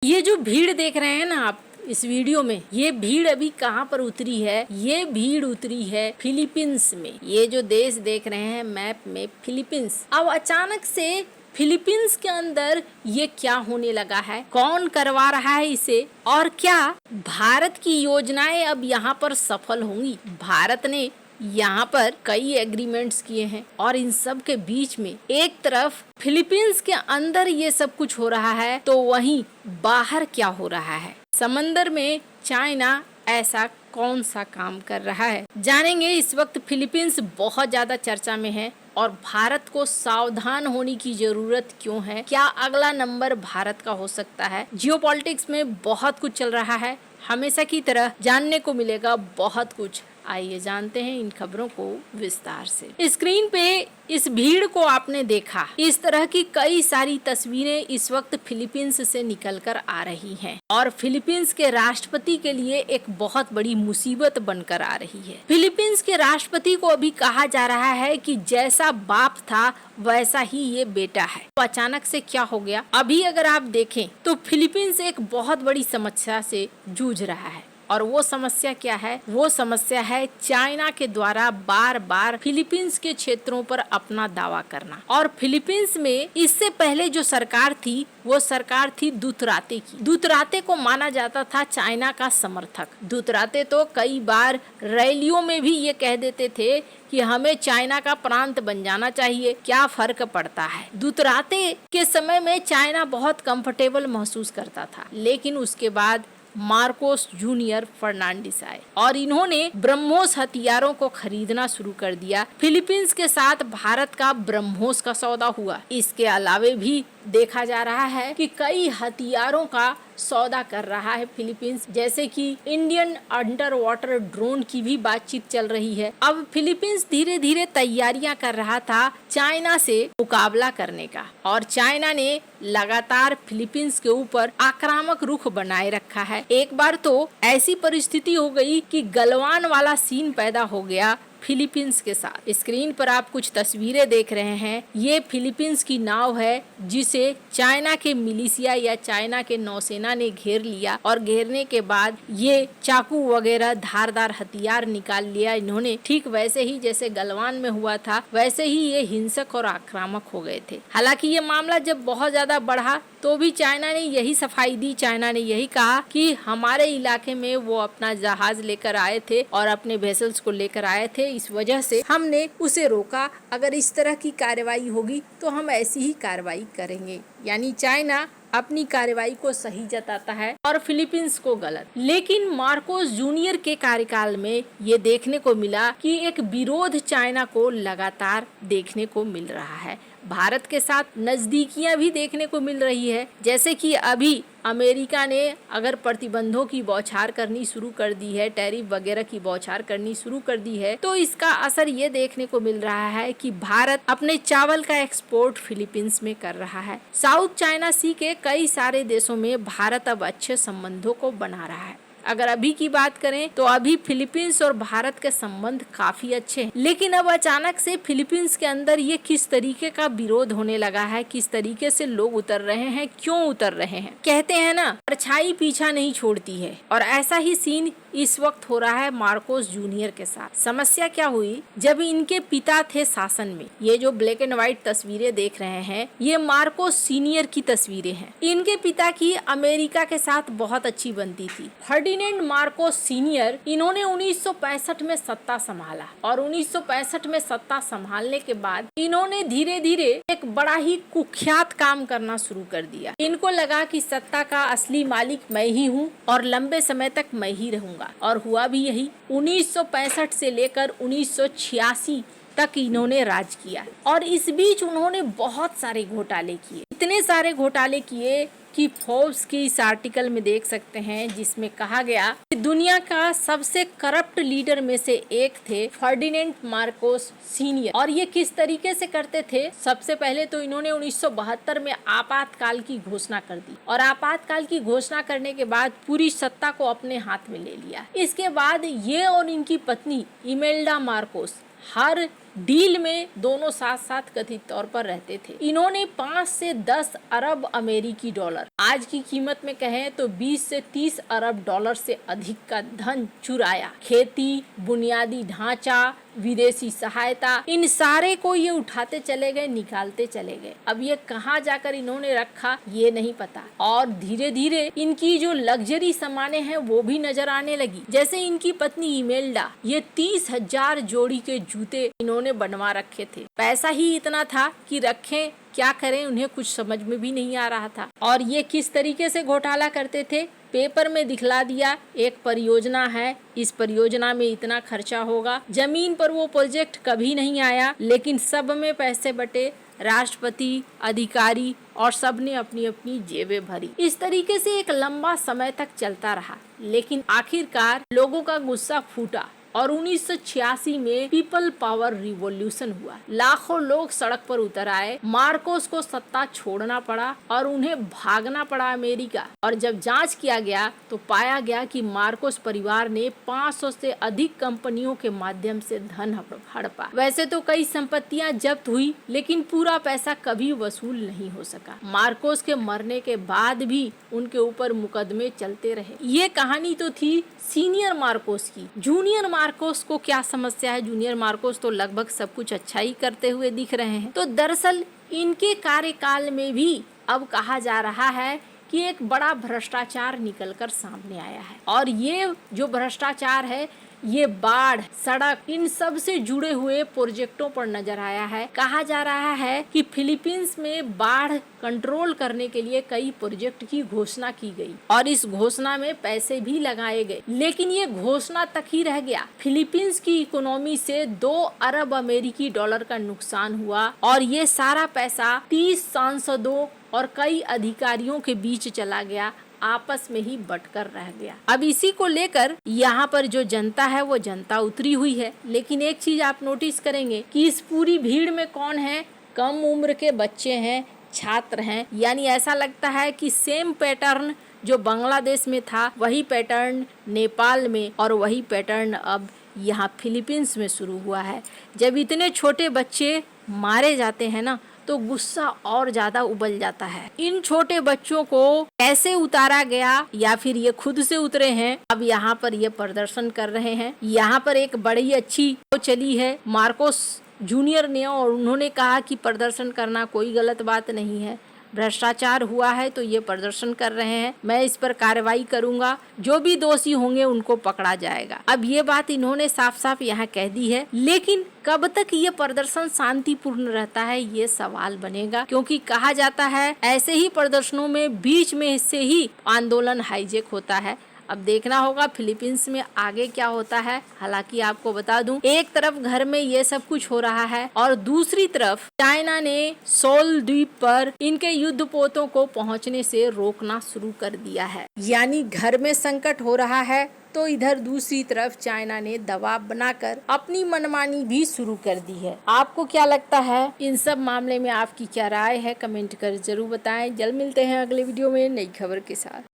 ये जो भीड़ देख रहे हैं ना आप इस वीडियो में, ये भीड़ अभी कहाँ पर उतरी है? ये भीड़ उतरी है फिलीपींस में। ये जो देश देख रहे हैं मैप में, फिलीपींस। अब अचानक से फिलीपींस के अंदर ये क्या होने लगा है? कौन करवा रहा है इसे? और क्या भारत की योजनाएं अब यहाँ पर सफल होंगी? भारत ने यहाँ पर कई एग्रीमेंट्स किए हैं और इन सब के बीच में एक तरफ फिलीपींस के अंदर ये सब कुछ हो रहा है, तो वहीं बाहर क्या हो रहा है? समंदर में चाइना ऐसा कौन सा काम कर रहा है? जानेंगे। इस वक्त फिलीपींस बहुत ज्यादा चर्चा में है और भारत को सावधान होने की जरूरत क्यों है? क्या अगला नंबर भारत का हो सकता है? जियोपॉलिटिक्स में बहुत कुछ चल रहा है, हमेशा की तरह जानने को मिलेगा बहुत कुछ। आइए जानते हैं इन खबरों को विस्तार से। स्क्रीन पे इस भीड़ को आपने देखा, इस तरह की कई सारी तस्वीरें इस वक्त फिलीपींस से निकलकर आ रही हैं और फिलीपींस के राष्ट्रपति के लिए एक बहुत बड़ी मुसीबत बनकर आ रही है। फिलीपींस के राष्ट्रपति को अभी कहा जा रहा है कि जैसा बाप था वैसा ही ये बेटा है। तो अचानक से क्या हो गया? अभी अगर आप देखें तो फिलीपींस एक बहुत बड़ी समस्या से जूझ रहा है और वो समस्या क्या है? वो समस्या है चाइना के द्वारा बार बार फिलीपींस के क्षेत्रों पर अपना दावा करना। और फिलीपींस में इससे पहले जो सरकार थी वो सरकार थी दुतराते की। दुतराते को माना जाता था चाइना का समर्थक। दुतराते तो कई बार रैलियों में भी ये कह देते थे कि हमें चाइना का प्रांत बन जाना चाहिए, क्या फर्क पड़ता है। दुतराते के समय में चाइना बहुत कंफर्टेबल महसूस करता था, लेकिन उसके बाद मार्कोस जूनियर फर्नांडिस आए और इन्होंने ब्रह्मोस हथियारों को खरीदना शुरू कर दिया। फिलीपींस के साथ भारत का ब्रह्मोस का सौदा हुआ। इसके अलावे भी देखा जा रहा है कि कई हथियारों का सौदा कर रहा है फिलीपींस, जैसे कि इंडियन अंडर वाटर ड्रोन की भी बातचीत चल रही है। अब फिलीपींस धीरे धीरे तैयारियां कर रहा था चाइना से मुकाबला करने का और चाइना ने लगातार फिलीपींस के ऊपर आक्रामक रुख बनाए रखा है। एक बार तो ऐसी परिस्थिति हो गई कि गलवान वाला सीन पैदा हो गया फिलीपींस के साथ। स्क्रीन पर आप कुछ तस्वीरें देख रहे हैं। ये फिलीपींस की नाव है जिसे चाइना के मिलिशिया या चाइना के नौसेना ने घेर लिया और घेरने के बाद ये चाकू वगैरह धारदार हथियार निकाल लिया इन्होंने। ठीक वैसे ही जैसे गलवान में हुआ था वैसे ही ये हिंसक और आक्रामक हो गए थे। हालांकि ये मामला जब बहुत ज्यादा बढ़ा तो भी चाइना ने यही सफाई दी। चाइना ने यही कहा कि हमारे इलाके में वो अपना जहाज लेकर आए थे और अपने वेसल्स को लेकर आए थे, इस वजह से हमने उसे रोका। अगर इस तरह की कार्रवाई होगी तो हम ऐसी ही कार्रवाई करेंगे। यानी चाइना अपनी कार्रवाई को सही जताता है और फिलीपींस को गलत। लेकिन मार्कोस जूनियर के कार्यकाल में ये देखने को मिला कि एक विरोध चाइना को लगातार देखने को मिल रहा है। भारत के साथ नजदीकियां भी देखने को मिल रही है, जैसे कि अभी अमेरिका ने अगर प्रतिबंधों की बौछार करनी शुरू कर दी है, टैरिफ वगैरह की बौछार करनी शुरू कर दी है, तो इसका असर ये देखने को मिल रहा है कि भारत अपने चावल का एक्सपोर्ट फिलीपींस में कर रहा है। साउथ चाइना सी के कई सारे देशों में भारत अब अच्छे संबंधों को बना रहा है। अगर अभी की बात करें तो अभी फिलीपींस और भारत के संबंध काफी अच्छे हैं, लेकिन अब अचानक से फिलीपींस के अंदर ये किस तरीके का विरोध होने लगा है, किस तरीके से लोग उतर रहे हैं, क्यों उतर रहे हैं। कहते हैं ना, परछाई पीछा नहीं छोड़ती है और ऐसा ही सीन इस वक्त हो रहा है मार्कोस जूनियर के साथ। समस्या क्या हुई? जब इनके पिता थे शासन में, ये जो ब्लैक एंड व्हाइट तस्वीरें देख रहे हैं ये मार्कोस सीनियर की तस्वीरें हैं। इनके पिता की अमेरिका के साथ बहुत अच्छी बनती थी। फर्डिनेंड मार्कोस सीनियर, इन्होंने 1965 में सत्ता संभाला और 1965 में सत्ता संभालने के बाद इन्होंने धीरे धीरे एक बड़ा ही कुख्यात काम करना शुरू कर दिया। इनको लगा कि सत्ता का असली मालिक मैं ही हूँ और लंबे समय तक मैं ही रहूंगा, और हुआ भी यही। 1965 से लेकर 1986 तक इन्होंने राज किया और इस बीच उन्होंने बहुत सारे घोटाले किए। इतने सारे घोटाले किए कि फोर्ब्स की इस आर्टिकल में देख सकते हैं जिसमें कहा गया कि दुनिया का सबसे करप्ट लीडर में से एक थे फर्डिनेंड मार्कोस सीनियर। और ये किस तरीके से करते थे? सबसे पहले तो इन्होंने 1972 में आपातकाल की घोषणा कर दी और आपातकाल की घोषणा करने के बाद पूरी सत्ता को अपने हाथ में ले लिया। इसके बाद ये और इनकी पत्नी इमेल्डा मार्कोस हर डील में दोनों साथ साथ कथित तौर पर रहते थे। इन्होंने 5 से 10 अरब अमेरिकी डॉलर आज की कीमत में कहें तो 20 से 30 अरब डॉलर से अधिक का धन चुराया। खेती, बुनियादी ढांचा, विदेशी सहायता, इन सारे को ये उठाते चले गए, निकालते चले गए। अब ये कहाँ जाकर इन्होंने रखा ये नहीं पता। और धीरे धीरे इनकी जो लग्जरी सामानें हैं वो भी नजर आने लगी। जैसे इनकी पत्नी इमेल्डा, ये 30,000 जोड़ी के जूते इन्होंने बनवा रखे थे। पैसा ही इतना था कि रखें क्या करें, उन्हें कुछ समझ में भी नहीं आ रहा था। और ये किस तरीके से घोटाला करते थे, पेपर में दिखला दिया एक परियोजना है, इस परियोजना में इतना खर्चा होगा। जमीन पर वो प्रोजेक्ट कभी नहीं आया, लेकिन सब में पैसे बटे, राष्ट्रपति, अधिकारी और सब ने अपनी अपनी जेबें भरी। इस तरीके से एक लंबा समय तक चलता रहा, लेकिन आखिरकार लोगों का गुस्सा फूटा और 1986 में पीपल पावर रिवॉल्यूशन हुआ। लाखों लोग सड़क पर उतर आए। मार्कोस को सत्ता छोड़ना पड़ा और उन्हें भागना पड़ा अमेरिका। और जब जांच किया गया तो पाया गया कि मार्कोस परिवार ने 500 से अधिक कंपनियों के माध्यम से धन हड़पा। वैसे तो कई संपत्तियां जब्त हुई, लेकिन पूरा पैसा कभी वसूल नहीं हो सका। मार्कोस के मरने के बाद भी उनके ऊपर मुकदमे चलते रहे। ये कहानी तो थी सीनियर मार्कोस की। जूनियर मार्कोस को क्या समस्या है? जूनियर मार्कोस तो लगभग सब कुछ अच्छा ही करते हुए दिख रहे हैं। तो दरअसल इनके कार्यकाल में भी अब कहा जा रहा है कि एक बड़ा भ्रष्टाचार निकलकर सामने आया है। और ये जो भ्रष्टाचार है ये बाढ़, सड़क, इन सब से जुड़े हुए प्रोजेक्टों पर नजर आया है। कहा जा रहा है कि फिलीपींस में बाढ़ कंट्रोल करने के लिए कई प्रोजेक्ट की घोषणा की गई और इस घोषणा में पैसे भी लगाए गए, लेकिन ये घोषणा तक ही रह गया। फिलीपींस की इकोनॉमी से 2 अरब अमेरिकी डॉलर का नुकसान हुआ और ये सारा पैसा 30 सांसदों और कई अधिकारियों के बीच चला गया, आपस में ही बटकर रह गया। अब इसी को लेकर यहाँ पर जो जनता है वो जनता उतरी हुई है। लेकिन एक चीज आप नोटिस करेंगे कि इस पूरी भीड़ में कौन है? कम उम्र के बच्चे हैं, छात्र हैं। यानी ऐसा लगता है कि सेम पैटर्न जो बांग्लादेश में था वही पैटर्न नेपाल में और वही पैटर्न अब यहाँ फिलीपींस में शुरू हुआ है। जब इतने छोटे बच्चे मारे जाते हैं ना तो गुस्सा और ज्यादा उबल जाता है। इन छोटे बच्चों को कैसे उतारा गया या फिर ये खुद से उतरे हैं, अब यहाँ पर ये प्रदर्शन कर रहे हैं। यहाँ पर एक बड़ी अच्छी चली है मार्कोस जूनियर ने और उन्होंने कहा कि प्रदर्शन करना कोई गलत बात नहीं है, भ्रष्टाचार हुआ है तो ये प्रदर्शन कर रहे हैं, मैं इस पर कार्रवाई करूंगा, जो भी दोषी होंगे उनको पकड़ा जाएगा। अब ये बात इन्होंने साफ साफ यहाँ कह दी है, लेकिन कब तक ये प्रदर्शन शांतिपूर्ण रहता है ये सवाल बनेगा, क्योंकि कहा जाता है ऐसे ही प्रदर्शनों में बीच में से ही आंदोलन हाईजैक होता है। अब देखना होगा फिलीपींस में आगे क्या होता है। हालांकि आपको बता दूं, एक तरफ घर में ये सब कुछ हो रहा है और दूसरी तरफ चाइना ने सोल द्वीप पर इनके युद्धपोतों को पहुंचने से रोकना शुरू कर दिया है। यानी घर में संकट हो रहा है तो इधर दूसरी तरफ चाइना ने दबाव बनाकर अपनी मनमानी भी शुरू कर दी है। आपको क्या लगता है? इन सब मामले में आपकी क्या राय है? कमेंट कर जरूर बताएं। जल्द मिलते हैं अगले वीडियो में नई खबर के साथ।